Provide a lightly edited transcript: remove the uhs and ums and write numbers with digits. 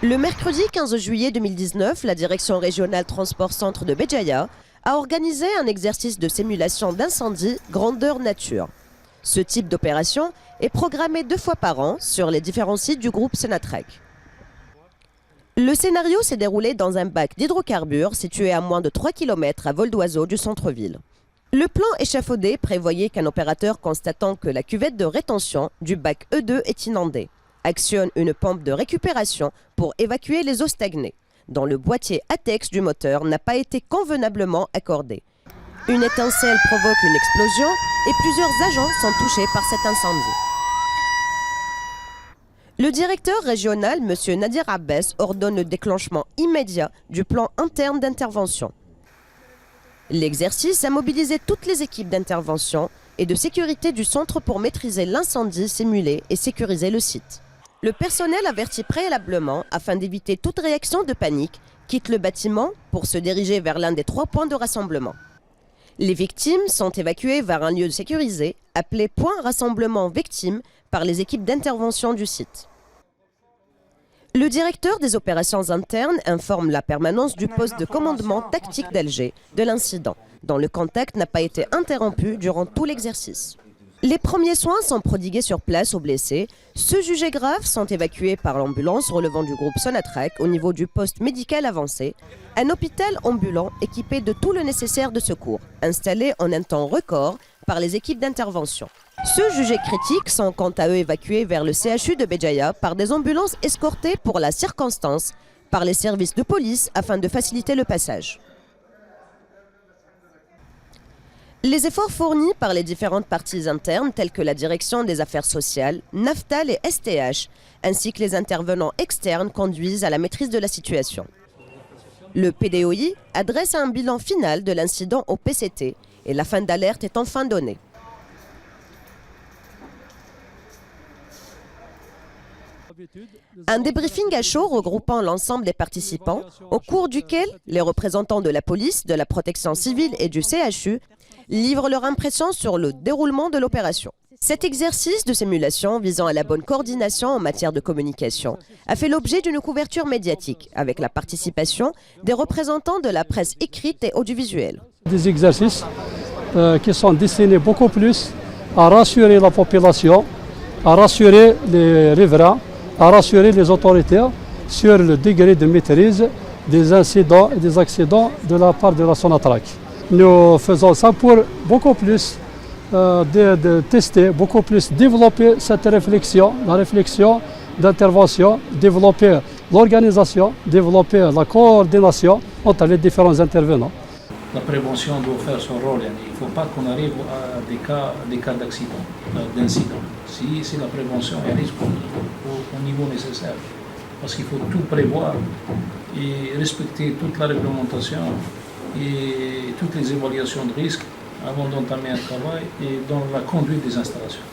Le mercredi 15 juillet 2019, la direction régionale transport centre de Béjaïa a organisé un exercice de simulation d'incendie grandeur nature. Ce type d'opération est programmé 2 fois par an sur les différents sites du groupe Sonatrach. Le scénario s'est déroulé dans un bac d'hydrocarbures situé à moins de 3 km à vol d'oiseau du centre-ville. Le plan échafaudé prévoyait qu'un opérateur constatant que la cuvette de rétention du bac E2 est inondée actionne une pompe de récupération pour évacuer les eaux stagnées, dont le boîtier ATEX du moteur n'a pas été convenablement accordé. Une étincelle provoque une explosion et plusieurs agents sont touchés par cet incendie. Le directeur régional, M. Nadir Abbas, ordonne le déclenchement immédiat du plan interne d'intervention. L'exercice a mobilisé toutes les équipes d'intervention et de sécurité du centre pour maîtriser l'incendie simulé et sécuriser le site. Le personnel averti préalablement, afin d'éviter toute réaction de panique, quitte le bâtiment pour se diriger vers l'un des 3 points de rassemblement. Les victimes sont évacuées vers un lieu sécurisé, appelé point rassemblement victimes, par les équipes d'intervention du site. Le directeur des opérations internes informe la permanence du poste de commandement tactique d'Alger de l'incident, dont le contact n'a pas été interrompu durant tout l'exercice. Les premiers soins sont prodigués sur place aux blessés. Ceux jugés graves sont évacués par l'ambulance relevant du groupe Sonatrach au niveau du poste médical avancé, un hôpital ambulant équipé de tout le nécessaire de secours, installé en un temps record par les équipes d'intervention. Ceux jugés critiques sont quant à eux évacués vers le CHU de Béjaïa par des ambulances escortées pour la circonstance par les services de police afin de faciliter le passage. Les efforts fournis par les différentes parties internes telles que la direction des affaires sociales, NAFTAL et STH, ainsi que les intervenants externes conduisent à la maîtrise de la situation. Le PDOI adresse un bilan final de l'incident au PCT et la fin d'alerte est enfin donnée. Un débriefing à chaud regroupant l'ensemble des participants, au cours duquel les représentants de la police, de la protection civile et du CHU livrent leur impression sur le déroulement de l'opération. Cet exercice de simulation visant à la bonne coordination en matière de communication a fait l'objet d'une couverture médiatique avec la participation des représentants de la presse écrite et audiovisuelle. Des exercices qui sont destinés beaucoup plus à rassurer la population, à rassurer les riverains, à rassurer les autorités sur le degré de maîtrise des incidents et des accidents de la part de la Sonatrach. Nous faisons ça pour beaucoup plus de tester, beaucoup plus développer cette réflexion, la réflexion d'intervention, développer l'organisation, développer la coordination entre les différents intervenants. La prévention doit faire son rôle. Il ne faut pas qu'on arrive à des cas d'accident, d'incident. Si la prévention est au niveau nécessaire, parce qu'il faut tout prévoir et respecter toute la réglementation et toutes les évaluations de risque avant d'entamer un travail et dans la conduite des installations.